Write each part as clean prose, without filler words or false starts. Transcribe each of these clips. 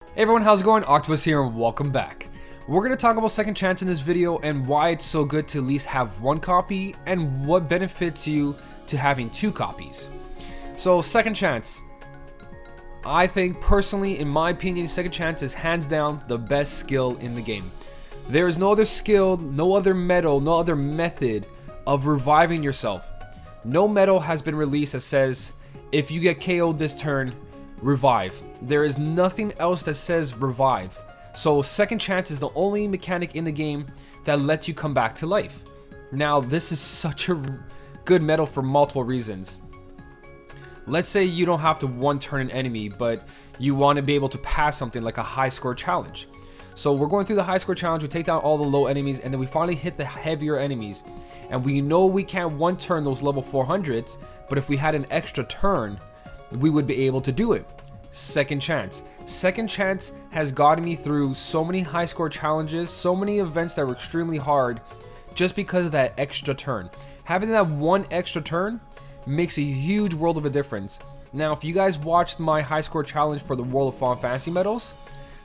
Hey everyone, how's it going? Octopus here and welcome back. We're going to talk about second chance in this video and why it's so good to at least have one copy and what benefits you to having two copies. So second chance, I think personally, in my opinion, second chance is hands down the best skill in the game. There is no other skill, no other medal, no other method of reviving yourself. No medal has been released that says if you get KO'd this turn, revive. There is nothing else that says revive. So second chance is the only mechanic in the game that lets you come back to life. Now this is such a good medal for multiple reasons. Let's say you don't have to one turn an enemy, but you want to be able to pass something like a high score challenge. So we're going through the high score challenge, we take down all the low enemies, and then we finally hit the heavier enemies. And we know we can't one turn those level 400s, but if we had an extra turn, we would be able to do it. Second chance. Second chance has gotten me through so many high score challenges, so many events that were extremely hard just because of that extra turn. Having that one extra turn makes a huge world of a difference. Now, if you guys watched my high score challenge for the World of Final Fantasy medals,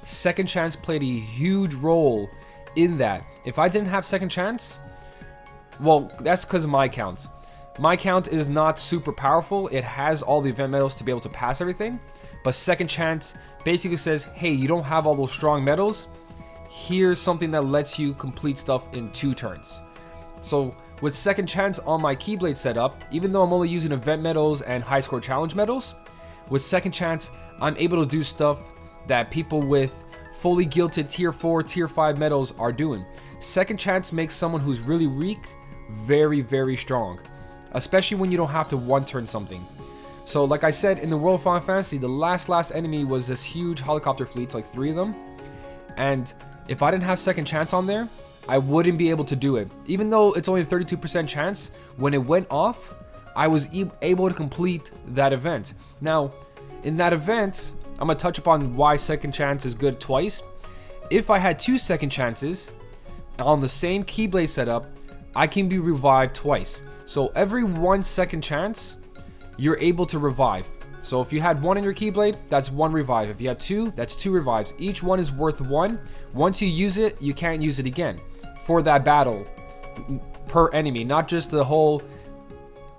second chance played a huge role in that. If I didn't have second chance, well, that's because of my counts. My count is not super powerful. It has all the event medals to be able to pass everything. But second chance basically says, hey, you don't have all those strong medals. Here's something that lets you complete stuff in 2 turns. So with second chance on my Keyblade setup, even though I'm only using event medals and high score challenge medals, with second chance, I'm able to do stuff that people with fully gilded tier 4, tier 5 medals are doing. Second chance makes someone who's really weak very, very strong. Especially when you don't have to one turn something. So like I said, in the World of Final Fantasy, the last enemy was this huge helicopter fleet, like 3 of them. And if I didn't have second chance on there, I wouldn't be able to do it. Even though it's only a 32% chance, when it went off, I was able to complete that event. Now, in that event, I'm going to touch upon why second chance is good twice. If I had 2 second chances on the same Keyblade setup, I can be revived twice. So every 1 second chance, you're able to revive. So if you had 1 in your Keyblade, that's 1 revive. If you had 2, that's 2 revives. Each one is worth 1. Once you use it, you can't use it again for that battle per enemy, not just the whole,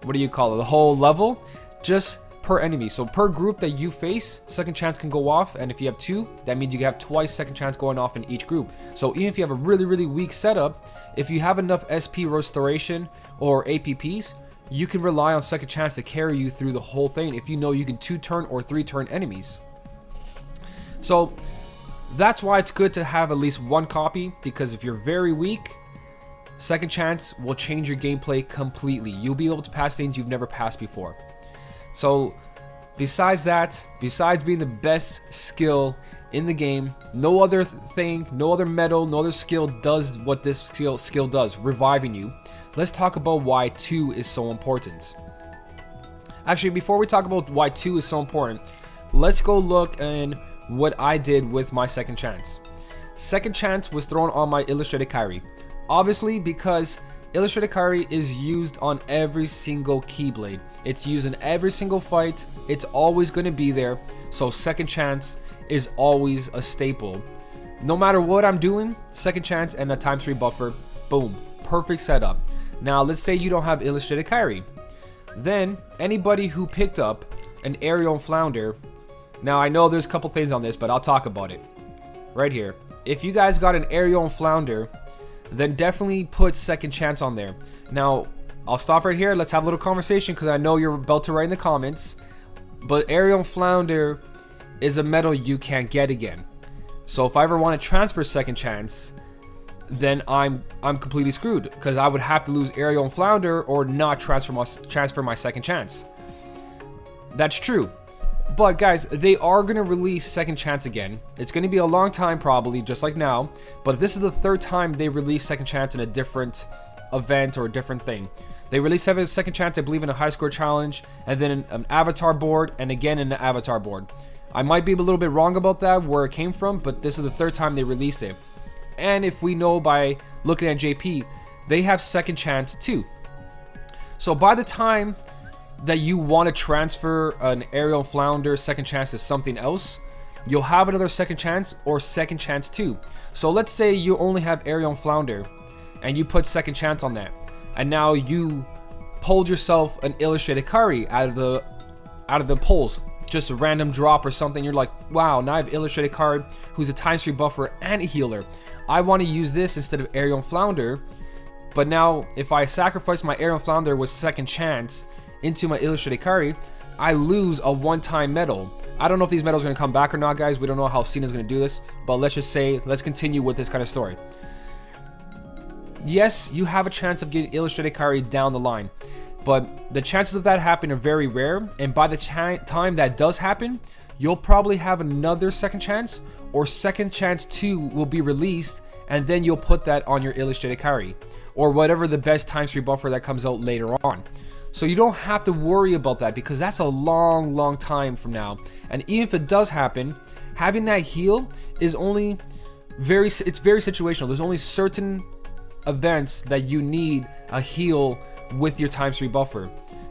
what do you call it, the whole level, just per enemy. So per group that you face, second chance can go off, and if you have 2, that means you have twice second chance going off in each group. So even if you have a really, really weak setup, if you have enough SP restoration or APPs, you can rely on second chance to carry you through the whole thing if you know you can 2-turn or 3-turn enemies. So that's why it's good to have at least 1 copy, because if you're very weak, second chance will change your gameplay completely. You'll be able to pass things you've never passed before. So besides that, besides being the best skill in the game, no other thing, no other medal, no other skill does what this skill does, reviving you. Let's talk about why 2 is so important. Actually, before we talk about why 2 is so important, let's go look at what I did with my second chance. Second chance was thrown on my Illustrated Kairi. Obviously, because Illustrated Kairi is used on every single Keyblade. It's used in every single fight. It's always going to be there. So second chance is always a staple. No matter what I'm doing, second chance and a ×3 buffer, boom, perfect setup. Now let's say you don't have Illustrated Kairi. Then anybody who picked up an Aerial and Flounder, now I know there's a couple things on this, but I'll talk about it right here. If you guys got an Aerial and Flounder, then definitely put second chance on there. Now I'll stop right here. Let's have a little conversation, because I know you're about to write in the comments, but Aerial and Flounder is a medal you can't get again. So if I ever want to transfer second chance, then I'm completely screwed, because I would have to lose Aerial and Flounder or not transfer my second chance. That's true. But guys, they are going to release second chance again. It's going to be a long time probably, just like now, but this is the 3rd time they release second chance in a different event or a different thing. They released second chance, I believe, in a high score challenge, and then in an avatar board, and again in the avatar board. I might be a little bit wrong about that, where it came from, but this is the 3rd time they released it. And if we know by looking at JP, they have second chance too. So by the time that you want to transfer an Aerial Flounder second chance to something else, you'll have another second chance or second chance 2. So let's say you only have Aerial and Flounder and you put second chance on that, and now you pulled yourself an Illustrated Kari out of the pulls, just a random drop or something. You're like, wow, now I have Illustrated Kari who's a ×3 buffer and a healer. I want to use this instead of Aerial and Flounder, but now if I sacrifice my Aerial and Flounder with second chance into my Illustrated Kari, I lose a one-time medal. I don't know if these medals are going to come back or not, guys. We don't know how Cena's going to do this, but let's continue with this kind of story. Yes, you have a chance of getting Illustrated Kari down the line, but the chances of that happening are very rare, and by the time that does happen, you'll probably have another second chance, or second chance 2 will be released, and then you'll put that on your Illustrated Kari, or whatever the best ×3 buffer that comes out later on. So you don't have to worry about that, because that's a long time from now. And even if it does happen, having that heal is only very situational. There's only certain events that you need a heal with your ×3 buffer.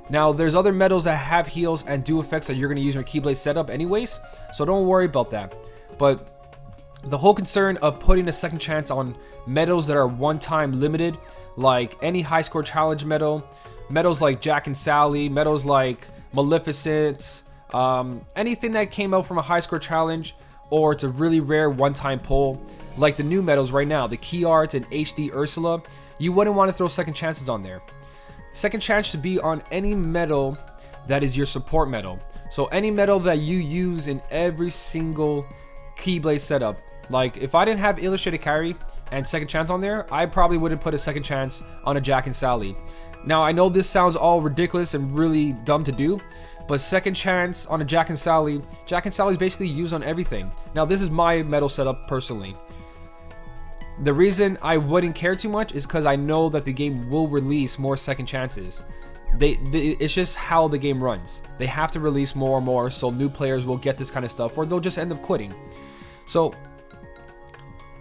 Now there's other medals that have heals and do effects that you're going to use in your Keyblade setup anyways, so don't worry about that. But the whole concern of putting a second chance on medals that are one-time limited, like any high score challenge medal, medals like Jack and Sally, medals like Maleficent, anything that came out from a high score challenge, or it's a really rare one-time pull, like the new medals right now, the Key Art and HD Ursula, you wouldn't want to throw second chances on there. Second chance should be on any medal that is your support medal. So any medal that you use in every single Keyblade setup. Like if I didn't have Illustrated Kari and second chance on there, I probably wouldn't put a second chance on a Jack and Sally. Now I know this sounds all ridiculous and really dumb to do, but second chance on a Jack and Sally is basically used on everything. Now this is my medal setup personally. The reason I wouldn't care too much is because I know that the game will release more second chances. It's just how the game runs. They have to release more and more, so new players will get this kind of stuff, or they'll just end up quitting. So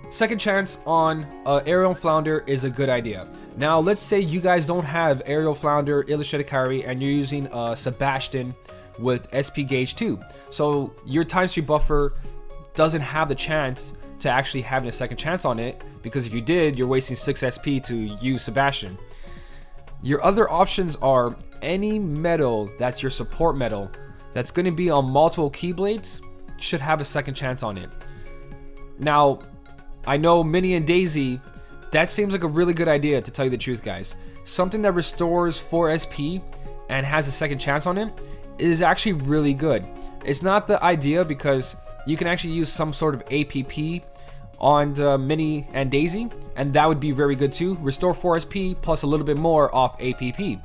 second chance on Aerial and Flounder is a good idea. Now let's say you guys don't have Aerial, Flounder, Illustrated Kari, and you're using Sebastian with SP Gauge 2. So your ×3 buffer doesn't have the chance to actually having a second chance on it, because if you did, you're wasting 6 SP to use Sebastian. Your other options are any medal that's your support medal that's going to be on multiple Keyblades should have a second chance on it. Now, I know Minnie and Daisy, that seems like a really good idea, to tell you the truth, guys. Something that restores 4 SP and has a second chance on it is actually really good. It's not the idea, because you can actually use some sort of APP on Minnie and Daisy, and that would be very good too. Restore 4 SP plus a little bit more off APP.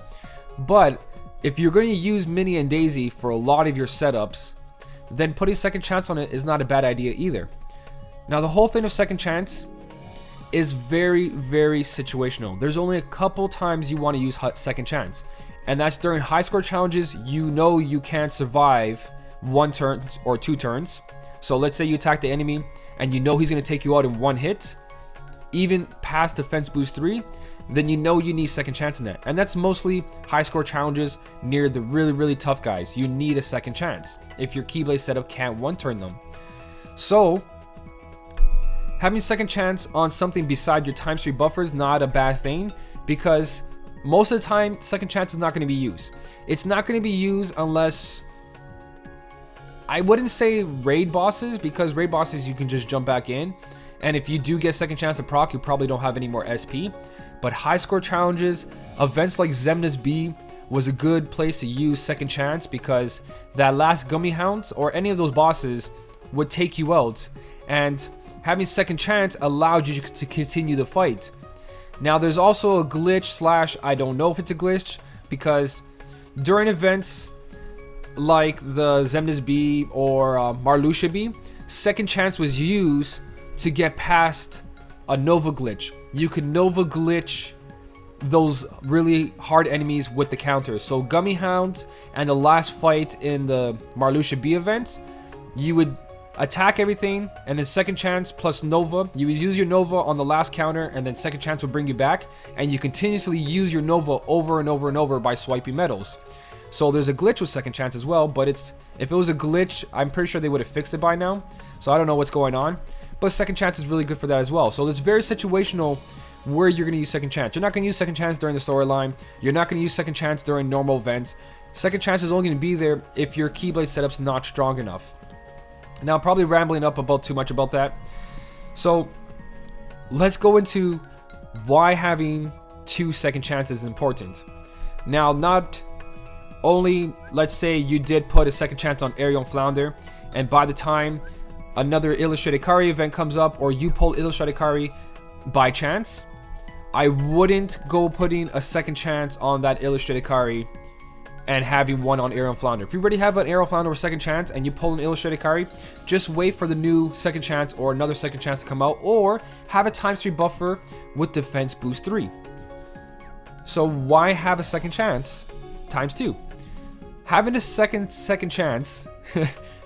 But if you're going to use Minnie and Daisy for a lot of your setups, then putting second chance on it is not a bad idea either. Now the whole thing of second chance is very situational. There's only a couple times you want to use second chance, and that's during high score challenges. You know you can't survive 1 turn or 2 turns. So let's say you attack the enemy and you know he's going to take you out in 1 hit, even past defense boost 3, then you know you need second chance in that. And that's mostly high score challenges near the really tough guys. You need a second chance if your Keyblade setup can't 1-turn them. So having second chance on something beside your ×3 buffer is not a bad thing, because most of the time second chance is not going to be used. It's not going to be used unless, I wouldn't say raid bosses, because raid bosses you can just jump back in, and if you do get second chance to proc, you probably don't have any more SP. But high score challenges, events like Xemnas B was a good place to use second chance, because that last Gummy Hounds or any of those bosses would take you out, and having second chance allowed you to continue the fight. Now there's also a glitch / I don't know if it's a glitch, because during events like the Xemnas B or Marluxia B, second chance was used to get past a Nova glitch. You could Nova glitch those really hard enemies with the counters. So Gummy Hounds and the last fight in the Marluxia B events, you would attack everything, and then second chance plus Nova. You would use your Nova on the last counter, and then second chance would bring you back, and you continuously use your Nova over and over by swiping medals. So there's a glitch with second chance as well, but if it was a glitch, I'm pretty sure they would have fixed it by now. So I don't know what's going on, but second chance is really good for that as well. So it's very situational where you're going to use second chance. You're not going to use second chance during the storyline. You're not going to use second chance during normal events. Second chance is only going to be there if your Keyblade setup's not strong enough. Now, I'm probably rambling up about too much about that. So let's go into why having 2 second chances is important. Now, not only, let's say you did put a second chance on Aerial and Flounder, and by the time another Illustrated Kari event comes up, or you pull Illustrated Kari by chance, I wouldn't go putting a second chance on that Illustrated Kari and having one on Aerial and Flounder. If you already have an Aerial Flounder or second chance and you pull an Illustrated Kari, just wait for the new second chance or another second chance to come out, or have a ×3 buffer with Defense Boost 3. So why have a second chance ×2? Having a second chance,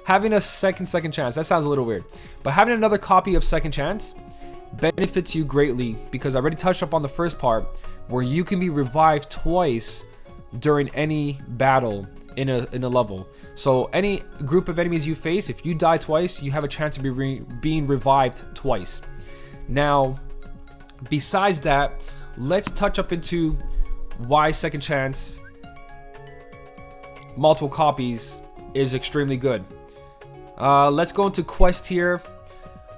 having a second chance, that sounds a little weird, but having another copy of second chance benefits you greatly, because I already touched up on the first part where you can be revived twice during any battle in a level. So any group of enemies you face, if you die twice, you have a chance of being revived twice. Now, besides that, let's touch up into why second chance multiple copies is extremely good. Let's go into quest here.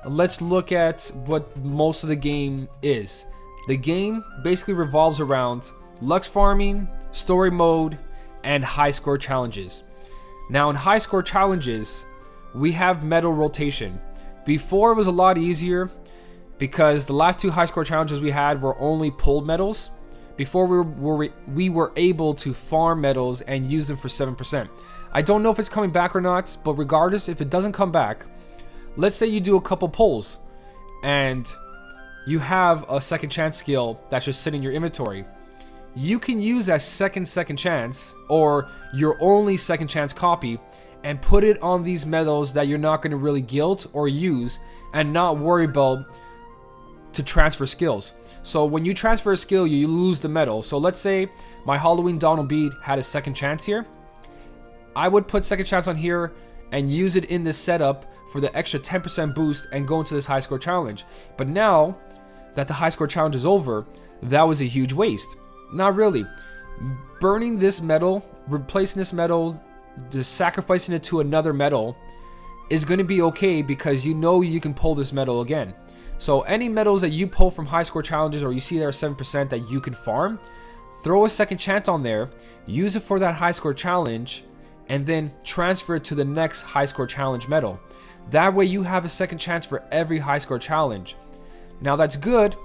Let's look at what most of the game is. The game basically revolves around Lux farming, story mode, and high score challenges. Now in high score challenges, we have medal rotation. Before it was a lot easier because the last 2 high score challenges we had were only pulled medals. Before we were able to farm medals and use them for 7%. I don't know if it's coming back or not, but regardless, if it doesn't come back, let's say you do a couple pulls and you have a second chance skill that's just sitting in your inventory. You can use that second chance or your only second chance copy and put it on these medals that you're not going to really guild or use, and not worry about to transfer skills. So when you transfer a skill, you lose the medal. So let's say my Halloween Donald Bead had a second chance here. I would put second chance on here and use it in this setup for the extra 10% boost and go into this high score challenge. But now that the high score challenge is over, that was a huge waste. Not really. Burning this medal, replacing this medal, just sacrificing it to another medal is going to be okay, because you know you can pull this medal again. So any medals that you pull from high score challenges, or you see there are 7% that you can farm, throw a second chance on there, use it for that high score challenge, and then transfer it to the next high score challenge medal. That way you have a second chance for every high score challenge. Now that's good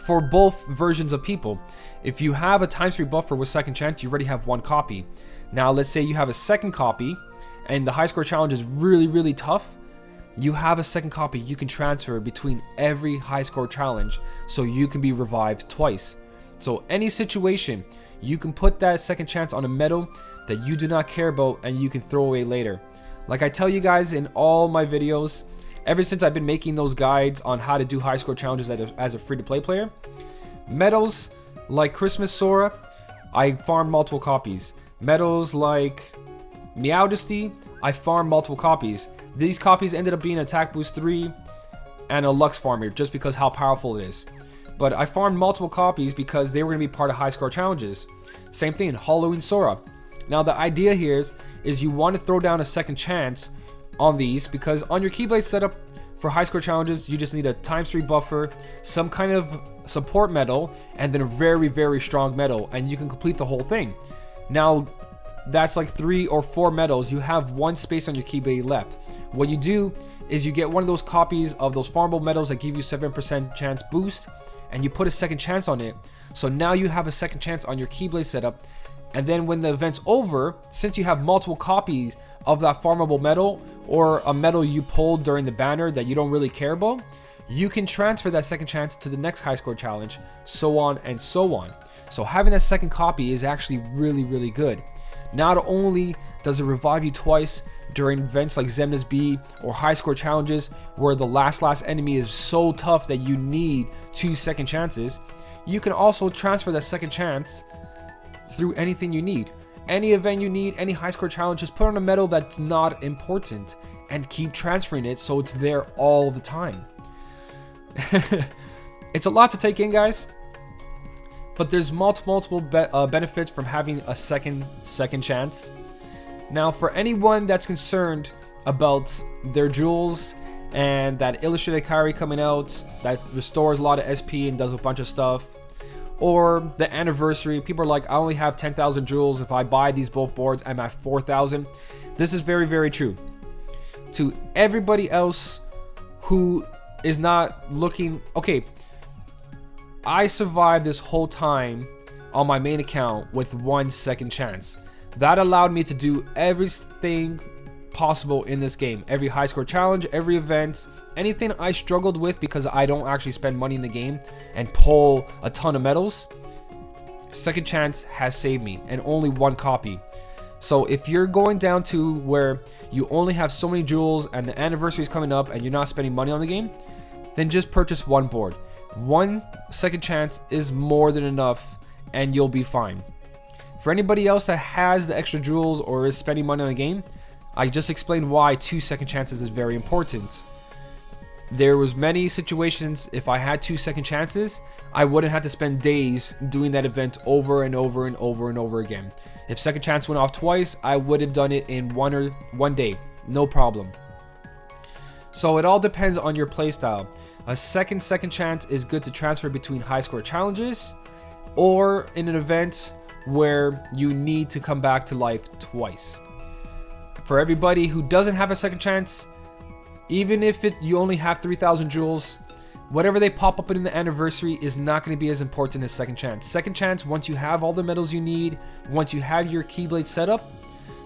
for both versions of people. If you have a ×3 buffer with second chance, you already have 1 copy. Now let's say you have a second copy and the high score challenge is really tough. You have a second copy you can transfer between every high score challenge, so you can be revived twice. So any situation, you can put that second chance on a medal that you do not care about and you can throw away later. Like I tell you guys in all my videos, ever since I've been making those guides on how to do high score challenges as a free-to-play player, medals like Christmas Sora, I farm multiple copies. Medals like Meowdesty, I farm multiple copies. These copies ended up being Attack Boost 3 and a Lux Farmer, just because how powerful it is. But I farmed multiple copies because they were going to be part of high score challenges. Same thing, Halloween Sora. Now the idea here is you want to throw down a second chance on these, because on your Keyblade setup for high score challenges, you just need a ×3 buffer, some kind of support medal, and then a very strong medal, and you can complete the whole thing. Now that's like 3 or 4 medals. You have 1 space on your Keyblade left. What you do is you get one of those copies of those farmable medals that give you 7% chance boost, and you put a second chance on it. So now you have a second chance on your Keyblade setup. And then when the event's over, since you have multiple copies of that farmable medal, or a medal you pulled during the banner that you don't really care about, you can transfer that second chance to the next high score challenge, so on and so on. So having that second copy is actually really good. Not only does it revive you twice during events like Xemnas B or high score challenges where the last enemy is so tough that you need 2 second chances, you can also transfer that second chance through anything you need. any event you need, any high score challenge, just put on a medal that's not important and keep transferring it so it's there all the time. It's a lot to take in, guys, but there's multiple benefits from having a second chance. Now, for anyone that's concerned about their jewels and that illustrated Kyrie coming out that restores a lot of SP and does a bunch of stuff, or the anniversary, people are like, I only have 10,000 jewels. If I buy these both boards, I'm at 4,000. This is very, very true. To everybody else who is not looking, okay, I survived this whole time on my main account with 1 second chance. That allowed me to do everything possible in this game. Every high score challenge, every event, anything I struggled with because I don't actually spend money in the game and pull a ton of medals. Second chance has saved me, and only 1 copy. So if you're going down to where you only have so many jewels and the anniversary is coming up and you're not spending money on the game, then just purchase 1 board. 1 second chance is more than enough and you'll be fine. For anybody else that has the extra jewels or is spending money on the game, I just explained why 2 second chances is very important. There was many situations, if I had 2 second chances, I wouldn't have to spend days doing that event over and over and over and over again. If second chance went off twice, I would have done it in one day, no problem. So it all depends on your playstyle. A second chance is good to transfer between high score challenges or in an event where you need to come back to life twice. For everybody who doesn't have a second chance, even if you only have 3,000 jewels, whatever they pop up in the anniversary is not going to be as important as second chance. Second chance, once you have all the medals you need, once you have your Keyblade set up,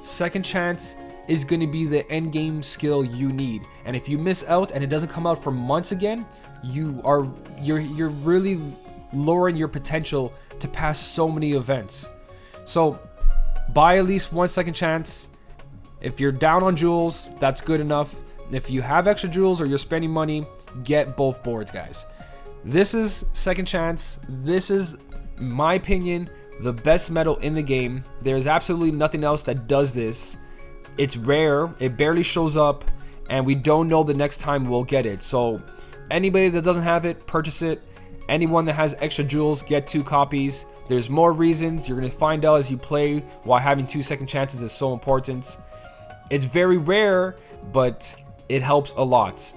second chance is going to be the end game skill you need. And if you miss out and it doesn't come out for months again, you're really lowering your potential to pass so many events. So buy at least 1 second chance. If you're down on jewels, that's good enough. If you have extra jewels or you're spending money, get both boards, guys. This is second chance. This is, in my opinion, the best medal in the game. There's absolutely nothing else that does this. It's rare, it barely shows up, and we don't know the next time we'll get it. So anybody that doesn't have it, purchase it. Anyone that has extra jewels, get 2 copies. There's more reasons. You're going to find out as you play why having 2 second chances is so important. It's very rare, but it helps a lot.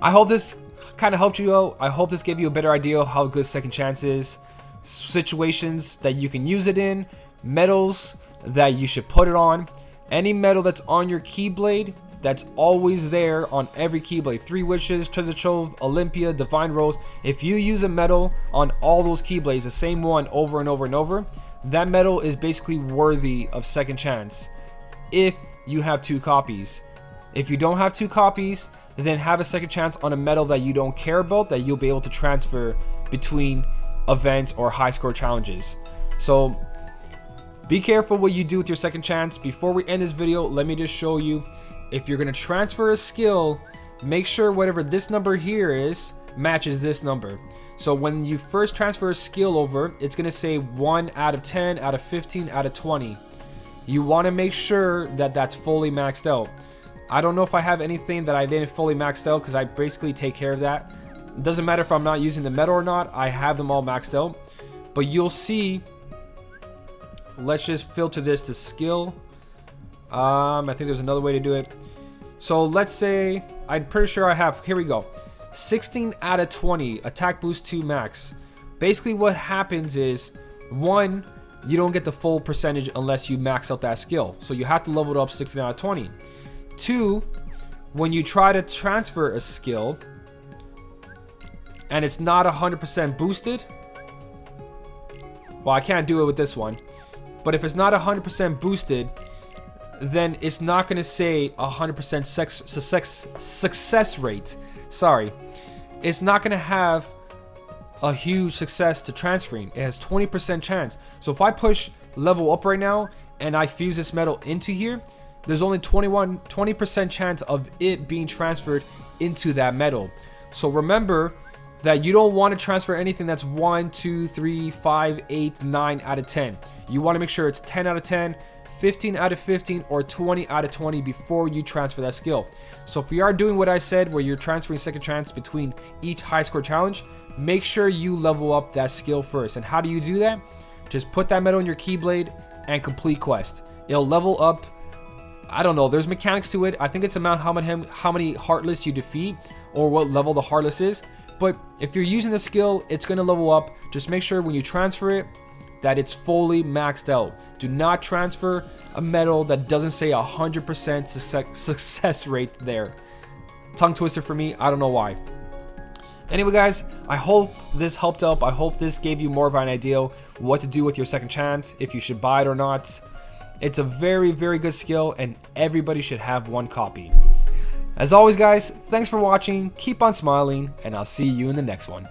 I hope this kind of helped you out. I hope this gave you a better idea of how good second chance is, situations that you can use it in, medals that you should put it on. Any medal that's on your Keyblade, that's always there on every Keyblade. 3 Wishes, Treasure Trove, Olympia, Divine Rose. If you use a medal on all those Keyblades, the same one over and over and over, that medal is basically worthy of second chance if you have 2 copies. If you don't have 2 copies, then have a second chance on a medal that you don't care about, that you'll be able to transfer between events or high score challenges. So be careful what you do with your second chance. Before we end this video, let me just show you, if you're going to transfer a skill, make sure whatever this number here is matches this number. So when you first transfer a skill over, it's going to say 1 out of 10, out of 15, out of 20. You want to make sure that that's fully maxed out. I don't know if I have anything that I didn't fully maxed out because I basically take care of that. It doesn't matter if I'm not using the medal or not. I have them all maxed out. But you'll see, let's just filter this to skill. I think there's another way to do it. So let's say, I'm pretty sure I have, here we go. 16 out of 20, attack boost 2 max. Basically what happens is, 1, you don't get the full percentage unless you max out that skill. So you have to level it up 16 out of 20. 2, when you try to transfer a skill and it's not 100% boosted, well, I can't do it with this one, but if it's not 100% boosted, then it's not going to say 100% success rate. Sorry, it's not going to have a huge success to transferring. It has 20% chance. So if I push level up right now and I fuse this medal into here, there's only 20% chance of it being transferred into that medal. So remember, that you don't want to transfer anything that's 1, 2, 3, 5, 8, 9 out of 10. You want to make sure it's 10 out of 10, 15 out of 15, or 20 out of 20 before you transfer that skill. So if you are doing what I said, where you're transferring second chance between each high score challenge, make sure you level up that skill first. And how do you do that? Just put that medal in your Keyblade and complete quest. It'll level up. I don't know, there's mechanics to it. I think it's about how many Heartless you defeat, or what level the Heartless is. But if you're using the skill, it's going to level up. Just make sure when you transfer it that it's fully maxed out. Do not transfer a medal that doesn't say 100% success rate there. Tongue twister for me, I don't know why. Anyway guys, I hope this helped out. I hope this gave you more of an idea what to do with your second chance, if you should buy it or not. It's a very, very good skill, and everybody should have one copy. As always guys, thanks for watching, keep on smiling, and I'll see you in the next one.